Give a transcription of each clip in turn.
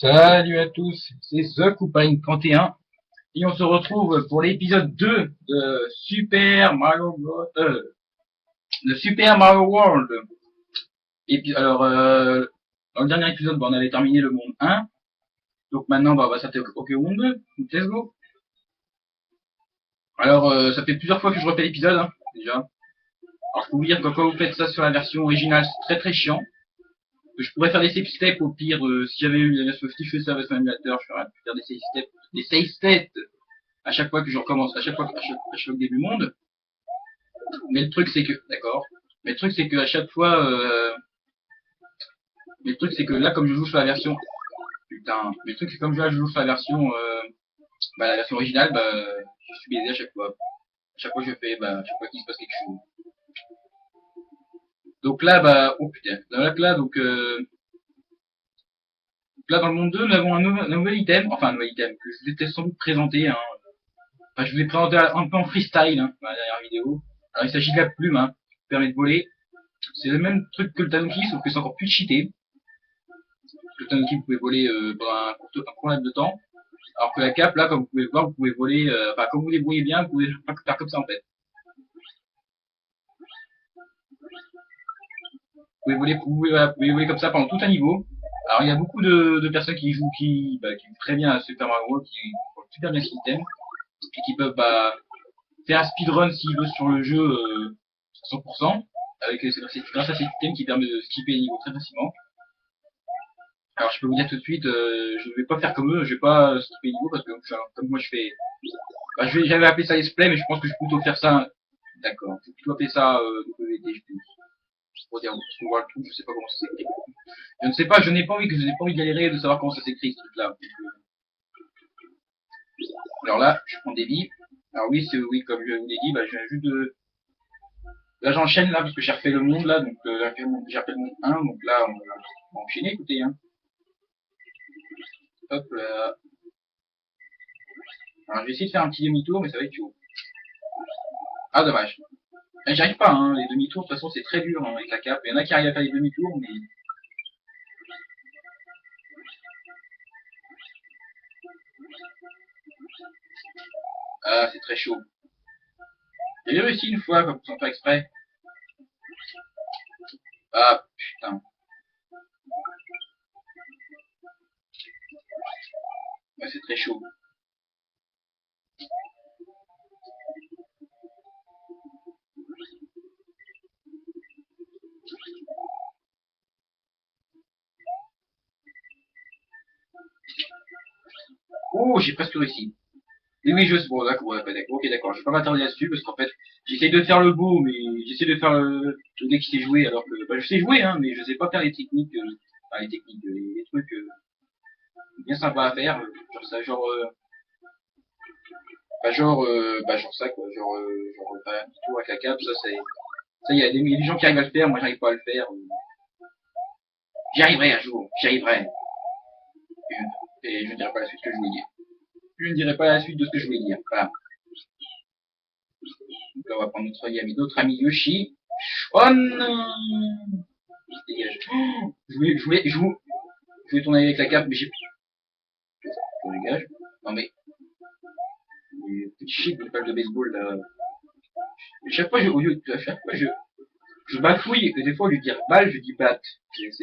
Salut à tous, c'est The Coupine 31 et on se retrouve pour l'épisode 2 de Super Mario Bros. De Super Mario World. Et puis alors dans le dernier épisode on avait terminé le monde 1, donc maintenant on va s'attaquer au monde 2, donc let's go. Alors ça fait plusieurs fois que je refais l'épisode hein, déjà. Alors je peux vous dire que quand vous faites ça sur la version originale c'est très chiant. Je pourrais faire des save steps au pire si j'avais eu la version, si je fais ça avec un émulateur, je ferais faire des save steps à chaque fois que je recommence, à chaque début monde. Mais le truc c'est que, d'accord. Mais le truc c'est que à chaque fois, mais le truc c'est que là comme je joue sur la version, putain. Mais le truc c'est que comme là je joue sur la version, la version originale, je suis baisé à chaque fois. À chaque fois je fais, à chaque fois qu'il se passe quelque chose. Donc là, oh putain. Là dans le monde 2, nous avons un nouvel item, enfin un nouvel item que je vous ai sans doute présenté. Hein. Enfin, je vous ai présenté un peu en freestyle hein, dans la dernière vidéo. Alors il s'agit de la plume, hein, qui permet de voler. C'est le même truc que le Tanuki, sauf que c'est encore plus cheaté. Le Tanuki, vous pouvez voler pendant un court laps de temps. Alors que la cape, là, comme vous pouvez voir, vous pouvez voler, comme vous débrouillez bien, vous pouvez faire comme ça en fait. Vous pouvez voler comme ça pendant tout un niveau. Alors il y a beaucoup de personnes qui jouent, qui jouent très bien à Super Mario World, qui font super bien ce système, et qui peuvent faire un speedrun s'ils veulent sur le jeu 100%, grâce à ce système qui permet de skipper les niveaux très facilement. Alors je peux vous dire tout de suite, je ne vais pas faire comme eux, je vais pas skipper les niveaux parce que comme moi je fais, j'avais appelé ça let's play, mais je pense que je vais plutôt faire ça, d'accord, je vais plutôt appeler ça WD, je pense, pour dire, pour voir le truc, je sais pas comment ça s'écrit. Je ne sais pas, je n'ai pas envie de galérer de savoir comment ça s'écrit ce truc-là. Alors là, je prends des vies. Alors oui, oui, comme je vous l'ai dit, je viens juste de. Là j'enchaîne là parce que j'ai refait le monde là, donc j'ai refait le monde 1, donc là on va enchaîner, écoutez hein. Hop là. Alors je vais essayer de faire un petit demi-tour, mais ça va être chaud. Ah dommage. J'y arrive pas, hein, les demi-tours, de toute façon c'est très dur hein, avec la cape. Il y en a qui arrivent à faire les demi-tours, mais. Ah c'est très chaud. J'ai réussi une fois, sans faire exprès. Ah putain. Ouais, c'est très chaud. Oh, j'ai presque réussi. Oui, je sais. Bon, d'accord, ouais, d'accord, ok, d'accord. Je vais pas m'attarder là-dessus parce qu'en fait, j'essaie de faire le beau, mais j'essaie de faire le gars qui sait jouer, alors que je sais jouer, hein, mais je sais pas faire les techniques, les trucs bien sympas à faire, genre ça, genre ça quoi, faire un petit tour avec la cape, ça, il y a des gens qui arrivent à le faire, moi j'arrive pas à le faire. J'y arriverai un jour, j'y arriverai. Et je ne dirai pas la suite que je voulais dire. Je ne dirai pas la suite de ce que je voulais dire. Voilà. Donc là, on va prendre notre ami Yoshi. Oh non! Dégage. Oh, je voulais tourner avec la cape, mais j'ai plus. Je dégage. Non mais, petit shit de balle de baseball là. Chaque fois, à chaque fois, je bafouille, et des fois, au lieu de dire balle, je dis batte.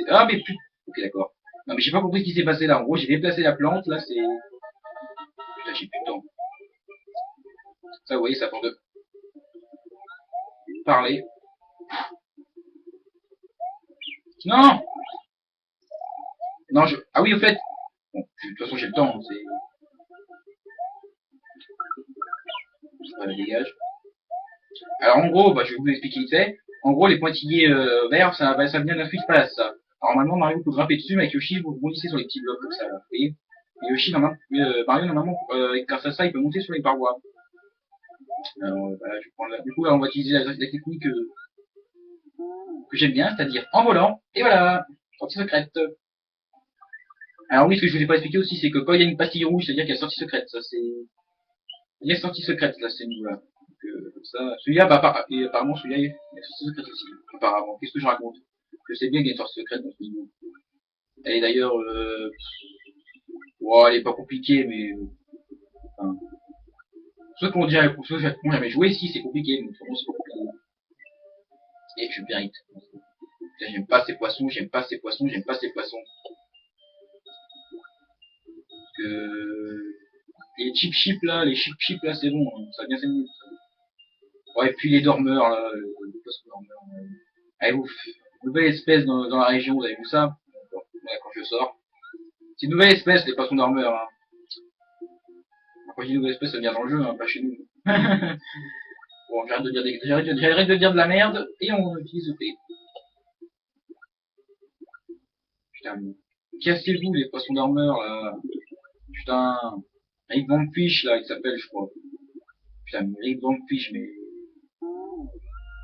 Ah mais putain. Ok, d'accord. Non mais j'ai pas compris ce qui s'est passé là. En gros, j'ai déplacé la plante, là, c'est. Putain, j'ai plus de temps. Ça, vous voyez, ça part de parler. Non! Non, ah oui, au fait. Bon, de toute façon, j'ai le temps, c'est. Voilà, dégage. Alors en gros, je vais vous expliquer vite fait. En gros, les pointillés verts, ça vient d'un Switch Palace, ça. Alors maintenant, Mario peut grimper dessus, mais avec Yoshi, vous bondissez sur les petits blocs comme ça, là. Vous voyez? Et Yoshi, normalement, Mario, normalement, grâce à ça, il peut monter sur les parois. Alors, je vais prendre du coup, là, on va utiliser la technique que j'aime bien, c'est-à-dire en volant. Et voilà, sortie secrète. Alors oui, ce que je vous ai pas expliqué aussi, c'est que quand il y a une pastille rouge, c'est-à-dire qu'il y a sortie secrète. Ça, c'est. Il y a sortie secrète, là, c'est nous, là. Comme ça. Celui-là, et apparemment, celui-là, il y a sortie secrète aussi. Apparemment. Qu'est-ce que je raconte? Je sais bien qu'il y a une sortie secrète dans ce niveau. Elle est d'ailleurs, Bon, elle est pas compliquée, mais... Enfin, pour ceux qui n'ont jamais joué, si, c'est compliqué, mais vraiment, c'est pas compliqué. Et je mérite. J'aime pas ces poissons, j'aime pas ces poissons, j'aime pas ces poissons. Que... les chip chips là, c'est bon, hein, ça va bien 5 minutes. Ouais, et puis les dormeurs, là, le poisson dormeur. Allez, ouf. Nouvelle espèce dans la région, vous avez vu ça? Ouais, quand je sors. C'est une nouvelle espèce, les poissons dormeurs. Hein. Quand je dis nouvelle espèce, ça vient dans le jeu, hein, pas chez nous. Bon, j'arrête de dire de la merde, et on utilise le P. Putain, cassez-vous les poissons dormeurs, là. Putain. Rick Vampfish, là, il s'appelle, je crois. Putain, Rick Vampfish, mais...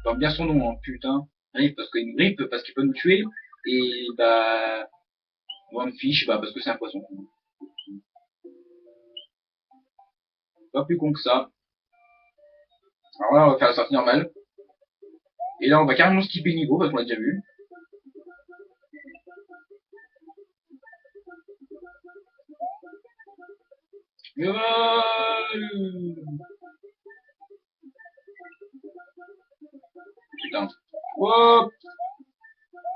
Porte bien son nom, hein, putain. Rip parce qu'il nous rip, parce qu'il peut nous tuer. Et bah... Vampfish, bah parce que c'est un poisson. Pas plus con que ça. Alors là, on va faire la sortie normale. Et là, on va carrément skipper le niveau, parce qu'on l'a déjà vu. Putain. Hop.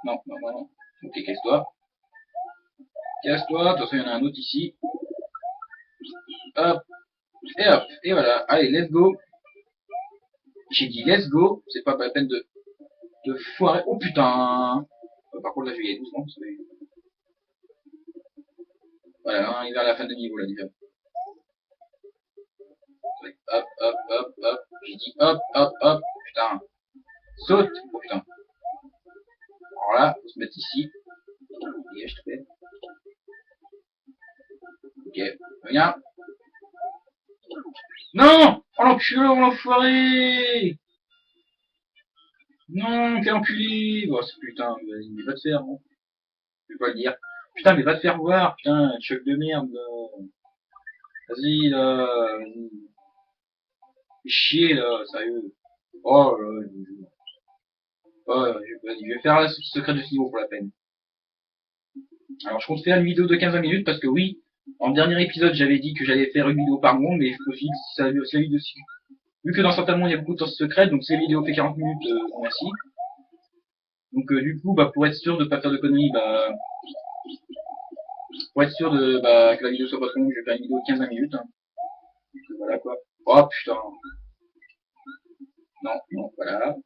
Non, non, non, non. Ok, casse-toi. Casse-toi. De toute façon, il y en a un autre ici. Hop. Et voilà. Allez, let's go. J'ai dit let's go. C'est pas la peine de foirer. Oh putain. Par contre, là, je vais y aller doucement. Voilà, on est vers la fin de niveau, là, déjà. Hop, hop, hop, hop. J'ai dit hop, hop, hop. Putain. Saute. Oh putain. Alors là, faut se mettre ici. Et je te fais. Ok. Viens. Non. Oh l'enculé, oh l'enfoiré. Non, quel enculé. Oh, putain, mais va te faire, bon. Je vais pas le dire. Putain, mais va te faire voir. Putain, choc de merde. Vas-y, là. Vas-y. Chier, là, sérieux. Oh là, vas-y, je vais faire la sortie secrète de ce niveau pour la peine. Alors, je compte faire une vidéo de 15 minutes parce que oui, en dernier épisode, j'avais dit que j'allais faire une vidéo par monde, mais je me suis dit que si la vidéo, vu que dans certains mondes, il y a beaucoup de sorties secrètes, donc si la vidéo fait 40 minutes, merci. Donc, du coup, bah, pour être sûr de pas faire de conneries, bah, pour être sûr de, bah, que la vidéo soit pas trop longue, je vais faire une vidéo de 15 minutes. Hein. Donc, voilà, quoi. Oh, putain. Non, non, voilà.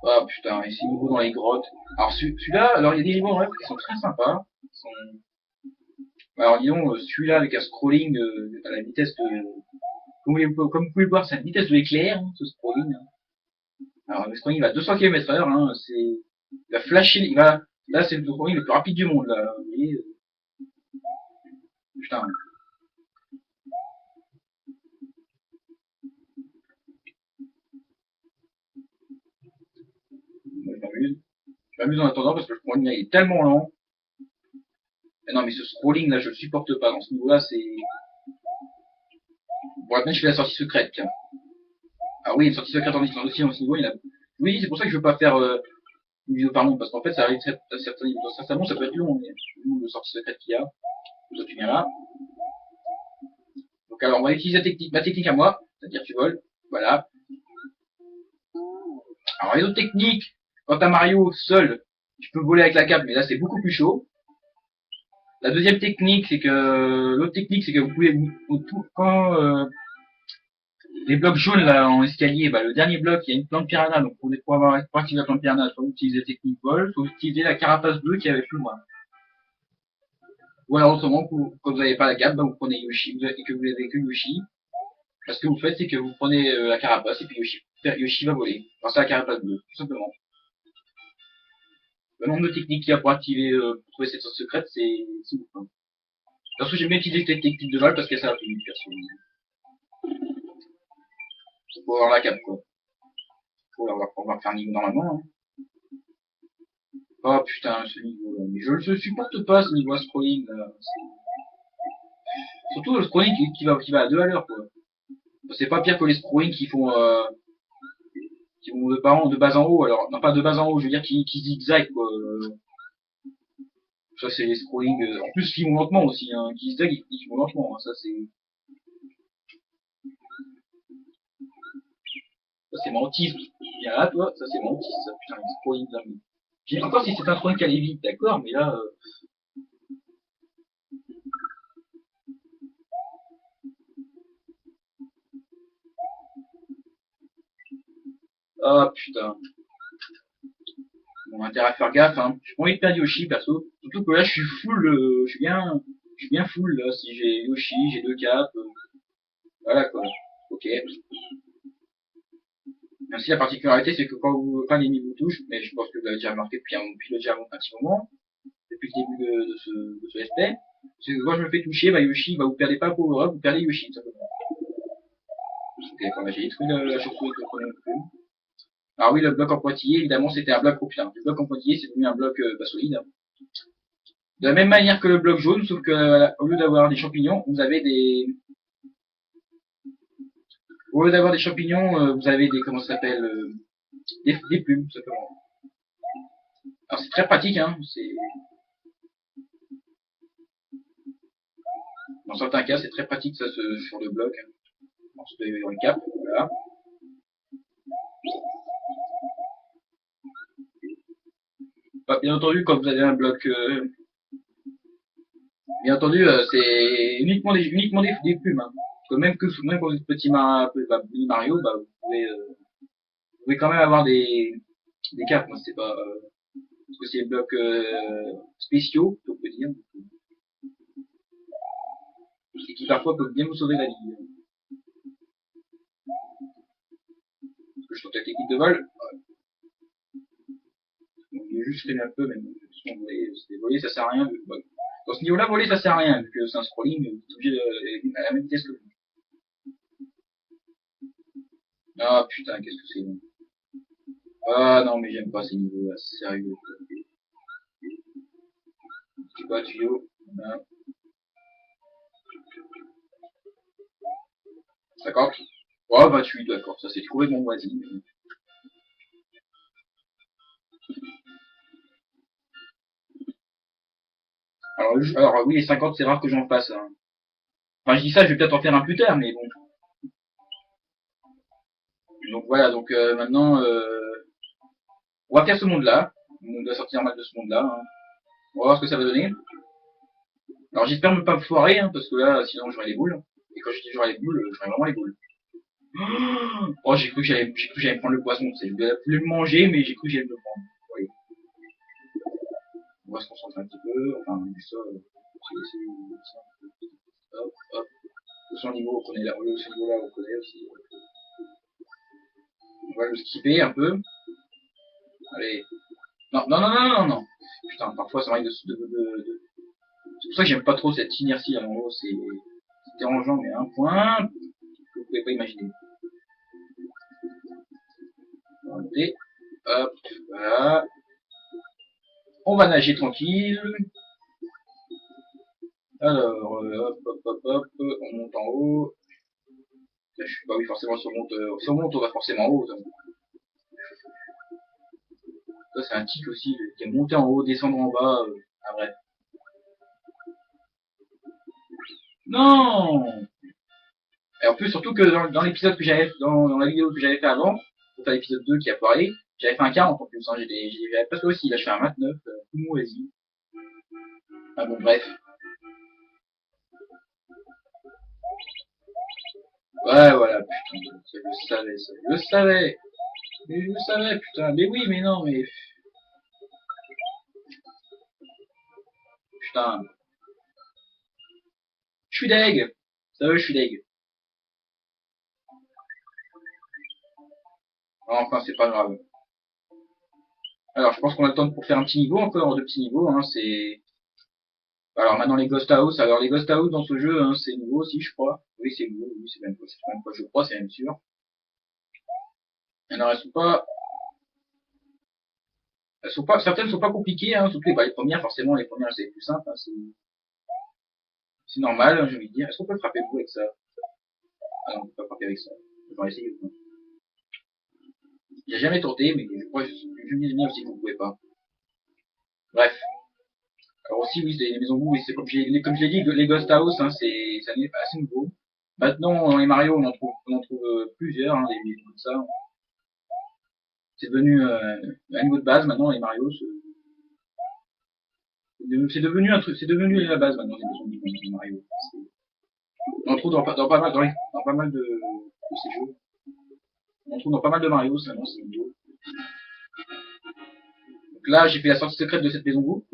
Oh, putain, et ces niveaux dans les grottes. Alors, celui-là, alors, il y a des niveaux en rêve qui sont très sympas. Alors, disons, celui-là, avec un scrolling à la vitesse de, comme vous pouvez le voir, c'est à la vitesse de l'éclair, hein, ce scrolling. Hein. Alors, le scrolling va à 200 km/h, hein, il va flasher, là, c'est le scrolling le plus rapide du monde, là. Vous voyez, putain. Moi, je m'amuse. Je m'amuse en attendant parce que le scrolling, là, il est tellement lent. Mais non, mais ce scrolling, là, je le supporte pas. Dans ce niveau-là, c'est... Bon, maintenant, je fais la sortie secrète, tiens. Ah oui, une sortie secrète en distance aussi, dans ce niveau, il y en a... Oui, c'est pour ça que je veux pas faire une vidéo par monde, parce qu'en fait, ça arrive à certains niveaux. Dans certains mondes, ça peut être long, mais le nombre de sorties secrètes qu'il y a. Toi, tu viens là. Donc, alors, on va utiliser ma technique à moi, c'est-à-dire tu voles. Voilà. Alors, les autres techniques, quand t'as Mario seul, tu peux voler avec la cape, mais là, c'est beaucoup plus chaud. La deuxième technique, c'est que, l'autre technique, c'est que vous pouvez, quand, les blocs jaunes, là, en escalier, bah, le dernier bloc, il y a une plante piranha, donc pour activer la plante piranha, soit vous utilisez la technique vol, soit vous utilisez la carapace bleue qui est avec plus loin. Ou alors, autrement, quand vous n'avez pas la cape, bah, vous prenez Yoshi, et que vous n'avez que Yoshi. Parce que vous faites, c'est que vous prenez la carapace, et puis Yoshi va voler. Enfin, c'est la carapace bleue, tout simplement. Le nombre de techniques qu'il y a pour activer, pour trouver cette source secrète, c'est ouf. Hein. Perso, j'aime bien utiliser cette technique de vol parce qu'elle sert à tout, perso. Faut avoir la cape, quoi. On va faire un niveau normalement. Hein. Oh putain, ce niveau là. Mais je le supporte pas, ce niveau à scrolling là. Surtout le scrolling qui va à 2 à l'heure, quoi. C'est pas pire que les scrolling qui vont font de bas en haut, alors, non pas de bas en haut, je veux dire qui zigzag, quoi. Ça, c'est les scrolling, en plus, qui vont lentement aussi, hein, qui zigzag, ils vont lentement, hein, ça, c'est mantis. Viens là, toi, ça, c'est mantis, ça, putain, les scrolling, là, mais... J'ai encore si c'est un scrolling qui allait vite, d'accord, mais là, ah, putain. On a intérêt à faire gaffe, hein. J'ai pas envie de perdre Yoshi, perso. Surtout que là, je suis full, je suis bien full, là. Si j'ai Yoshi, j'ai deux caps, voilà, quoi. Ok. Même si la particularité, c'est que quand l'ennemi vous touche, mais je pense que vous l'avez déjà remarqué depuis déjà un petit moment, depuis le début de ce SP, c'est que quand je me fais toucher, bah Yoshi, bah vous perdez pas power-up, vous perdez Yoshi, tout simplement. Ok, d'accord, bah, j'ai détruit la chauve-souris que je prenais plus. Alors oui, le bloc en pointillé, évidemment, c'était un bloc, oh putain, le bloc en pointillé, c'est devenu un bloc pas solide. De la même manière que le bloc jaune, sauf que au lieu d'avoir des champignons, vous avez des... Au lieu d'avoir des champignons, vous avez des... Comment ça s'appelle des plumes, tout simplement. Alors c'est très pratique, hein. C'est... Dans certains cas, c'est très pratique ça sur le bloc. On se fait dans le cap, voilà. Bah, bien entendu, quand vous avez un bloc... bien entendu, c'est uniquement des plumes. Hein. Parce que même quand vous êtes petit Mario, bah, vous pouvez quand même avoir des caps. Moi, c'est pas... parce que c'est des blocs spéciaux, on peut dire. Et qui parfois peuvent bien vous sauver la vie. Parce que je trouve que la technique de vol, bon, je vais juste freiner un peu, mais bon, voler, ça sert à rien. Bon, dans ce niveau-là, voler, ça sert à rien, vu que c'est un scrolling, vous êtes obligé à la même vitesse que vous. Ah putain, qu'est-ce que c'est bon. Ah non, mais j'aime pas ces niveaux-là, c'est sérieux. Je sais pas, tuyau. Voilà. 50. Oh, 28, d'accord, ça c'est trouvé mon voisin. Alors oui, les 50, c'est rare que j'en fasse. Hein. Enfin, je dis ça, je vais peut-être en faire un plus tard, mais bon. Donc voilà, donc maintenant, on va faire ce monde-là. On doit sortir mal de ce monde-là. Hein. On va voir ce que ça va donner. Alors j'espère ne pas me foirer, hein, parce que là, sinon j'aurai les boules. Et quand je dis j'aurai les boules, j'aurai vraiment les boules. Oh, j'ai cru que j'allais me prendre le poisson. Je voulais le manger, mais j'ai cru que j'allais me le prendre. Oui. On va se concentrer un petit peu. Enfin, ça, hop, hop. Le son niveau, on connaît là. Le son niveau là, on connaît aussi. On va le skipper un peu. Allez. Non, non, non, non, non, non. Putain, parfois ça m'arrive de... C'est pour ça que j'aime pas trop cette inertie à mon haut. C'est dérangeant, mais à un point que vous pouvez pas imaginer. On va noter. Hop, voilà. On va nager tranquille. Alors, hop, hop, hop, hop, on monte en haut. Là, je suis pas, oui, forcément, si on monte, on va forcément en haut. Ça, c'est un tic aussi, qui est monter en haut, descendre en bas. Ah, bref. Non! Et en plus, surtout que dans l'épisode que j'avais, dans la vidéo que j'avais fait avant, pour faire l'épisode 2 qui a foiré, j'avais fait un 40 en plus, hein, j'avais pas fait aussi, là je fais un 29, tout mou, vas-y. Ah bon, bref. Ouais, voilà, putain, je le savais, ça, je le savais. Mais je le savais, putain, mais oui, mais non, mais... Putain, je suis deg. Ça veut, je suis deg. Enfin, c'est pas grave. Alors, je pense qu'on a le temps pour faire un petit niveau encore, deux petits niveaux, hein, c'est... Alors maintenant les Ghost House, alors les Ghost House dans ce jeu, hein, c'est nouveau aussi, je crois. Oui, c'est nouveau, oui, c'est même pas, je crois, c'est même sûr. Alors certaines sont pas compliquées, hein, surtout les premières, forcément, les premières c'est les plus simple, hein, c'est normal, hein, j'ai envie de dire. Est-ce qu'on peut frapper beaucoup avec ça? Ah non, on peut pas frapper avec ça. On va essayer. J'ai jamais tenté, mais je crois que je me dis bien aussi que vous pouvez pas. Bref. Alors aussi, oui, c'est les maisons boules, c'est comme je l'ai dit, les Ghost House, hein, c'est assez nouveau. Maintenant, dans les Mario, on en trouve plusieurs, hein, des maisons comme ça. C'est devenu un niveau de base maintenant, les Mario. C'est devenu un truc, c'est devenu la base maintenant, les maisons de Mario. On en trouve dans pas mal, dans pas mal de ces jeux. On en trouve dans pas mal de Mario, ça, non, c'est nouveau. Donc là, j'ai fait la sortie secrète de cette maison boue.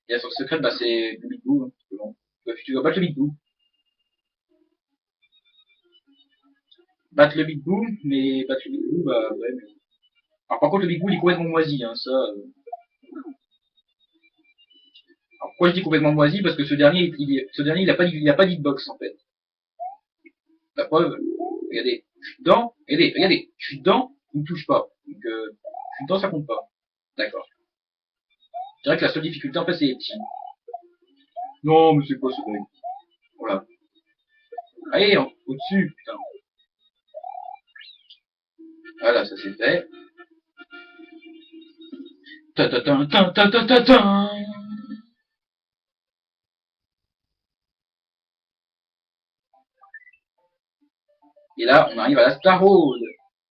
Et la sortie secrète, bah, c'est le Big Boo, hein, tu dois battre le Big Boo. Battre le Big Boo, mais battre le Big Boo, bah, ouais, mais... Alors, par contre, le Big Boo, il est complètement moisi, hein, ça. Alors, pourquoi je dis complètement moisi? Parce que ce dernier, il a pas d'hitbox, en fait. La preuve, regardez, je suis dedans, regardez, je suis dedans, il me touche pas. Donc, je suis dedans, ça compte pas. D'accord. Je dirais que la seule difficulté, en fait, c'est les petits. Non, mais c'est quoi ce bug? Voilà. Allez, au-dessus, putain. Voilà, ça c'est fait. Ta ta ta ta ta ta ta ta. Et là, on arrive à la Star Road.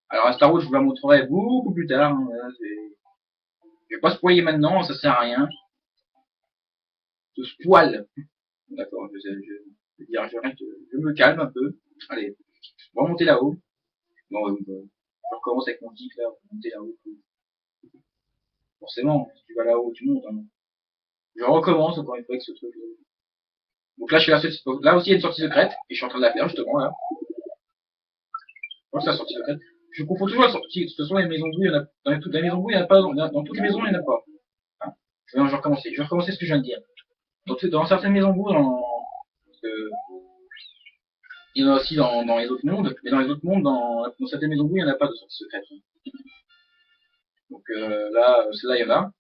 Alors, la Star Road, je vous la montrerai beaucoup plus tard. Hein. Voilà, je vais pas spoiler maintenant, ça sert à rien. Je spoil. D'accord, je me calme un peu. Allez, on va monter là-haut. Bon, je recommence avec mon tic là, on va monter là-haut. Forcément, si tu vas là-haut, tu montes. Hein. Je recommence encore une fois avec ce truc. Donc là, je fais là aussi, il y a une sortie secrète, et je suis en train de la faire justement là. C'est la sortie secrète. Je confonds toujours la sortie. De toute façon, les maisons bouilles, il y en a, dans toutes les maisons bouilles, il n'y en a pas, dans toutes les maisons, il n'y en a pas. Hein. Je vais recommencer. Je vais recommencer ce que je viens de dire. Dans certaines maisons bouilles, il y en a aussi dans les autres mondes, mais dans les autres mondes, dans certaines maisons bouilles, il n'y en a pas de sortie secrète. Donc là, celle-là, il y en a.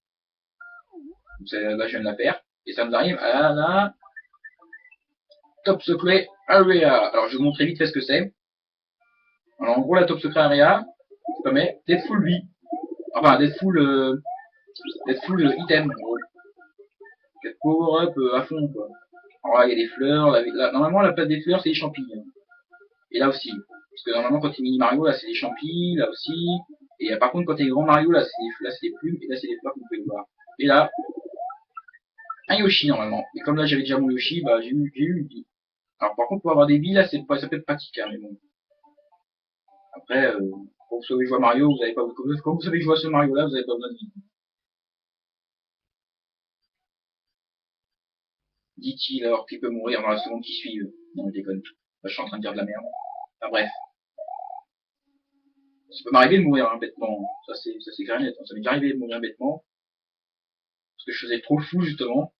Là, je viens de la faire. Et ça nous arrive à la Top Secret Area. Alors, je vais vous montrer vite fait ce que c'est. Alors, en gros, la Top Secret Area, ça permet d'être full vie. Enfin, d'être full item, en gros. D'être power up à fond, quoi. Alors là, il y a des fleurs. Normalement, la place des fleurs, c'est les champignons. Et là aussi. Parce que normalement, quand il est mini Mario, là, c'est des champis, là aussi. Et par contre, quand il est grand Mario, là, c'est des plumes. Et là, c'est des fleurs, comme vous pouvez le voir. Et là, un Yoshi, normalement. Et comme là, j'avais déjà mon Yoshi, bah, j'ai eu une vie. Alors, par contre, pour avoir des billes, là, ça peut être pratique, hein, mais bon. Après, quand vous savez jouer à Mario, vous avez pas, quand vous savez jouer à ce Mario-là, vous avez pas besoin de vie. Dit-il alors qu'il peut mourir dans la seconde qui suit. Non, je déconne. Là, je suis en train de dire de la merde. Enfin, bref. Ça peut m'arriver de mourir hein, bêtement. Ça, c'est clair et net. Ça m'est déjà arrivé de mourir bêtement. Parce que je faisais trop le fou, justement.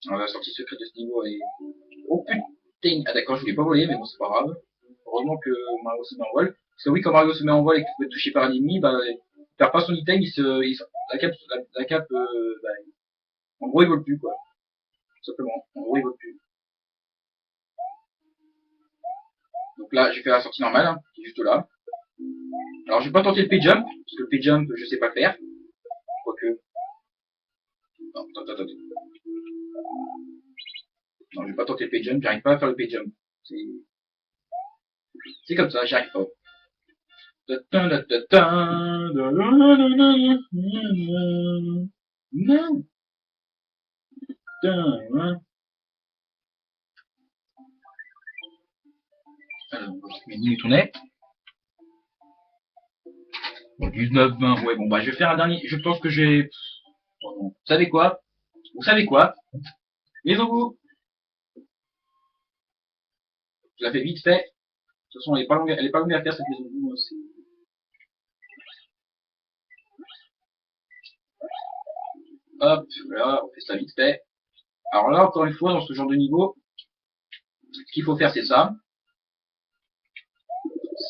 Alors, la sortie secrète de ce niveau est... Oh putain! Ah d'accord, je voulais pas voler, mais bon, c'est pas grave. Heureusement que Mario se met en vol. Parce que oui, quand Mario se met en vol et qu'il peut être touché par un ennemi, bah, il perd pas son item, la cape, bah, en gros, il vole plus, quoi. Tout simplement. En gros, il vole plus. Donc là, j'ai fait la sortie normale, hein, qui est juste là. Alors, je vais pas tenter le P-Jump, parce que le P-Jump, je sais pas le faire. Quoique. Non, attends. Non, je vais pas tenter le P-Jump, j'arrive pas à faire le P-Jump. C'est comme ça, j'y arrive pas. Alors, mes minutes on est. Bon, 19, 20, ouais, bon, bah, je vais faire un dernier. Je pense que j'ai. Vous savez quoi? Vous savez quoi? Les vous. Je la fais vite fait. De toute façon, elle est pas longue à faire cette maison de vous. Hop, voilà, on fait ça vite fait. Alors là, encore une fois, dans ce genre de niveau, ce qu'il faut faire, c'est ça.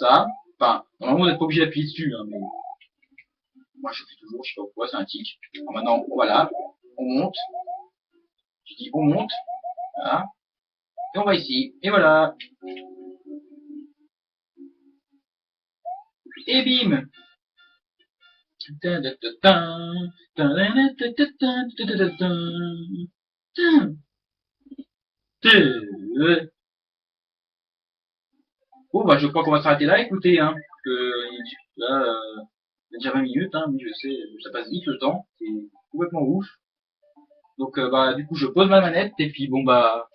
Ça. Enfin, normalement, vous n'êtes pas obligé d'appuyer dessus, hein, mais moi, je fais toujours, je sais pas pourquoi, c'est un tic. Alors maintenant, voilà, on monte. Je dis on monte. Voilà. Et on va ici. Et voilà. Et bim. Bon bah je crois qu'on va s'arrêter là, écoutez, hein. Là, il y a déjà 20 minutes, hein, mais je sais, ça passe vite le temps, c'est complètement ouf. Donc bah du coup je pose ma manette et puis bon bah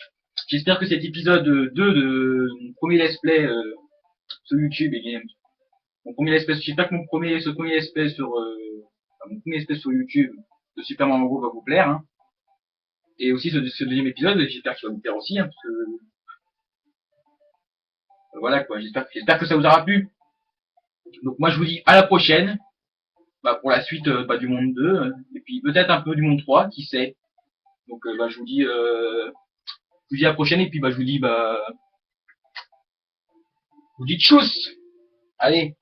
j'espère que cet épisode 2 de mon premier let's play sur YouTube et game. Mon premier let's play, j'espère que ce premier let's play sur mon premier let's play sur YouTube de Super Mario Bros va vous plaire, hein. Et aussi ce deuxième épisode, j'espère qu'il va vous plaire aussi, hein, parce que voilà quoi, j'espère que ça vous aura plu. Donc moi je vous dis à la prochaine, bah, pour la suite du monde 2, et puis peut-être un peu du monde 3, qui sait. Donc bah, je vous dis à la prochaine et puis bah je vous dis tchuss. Allez.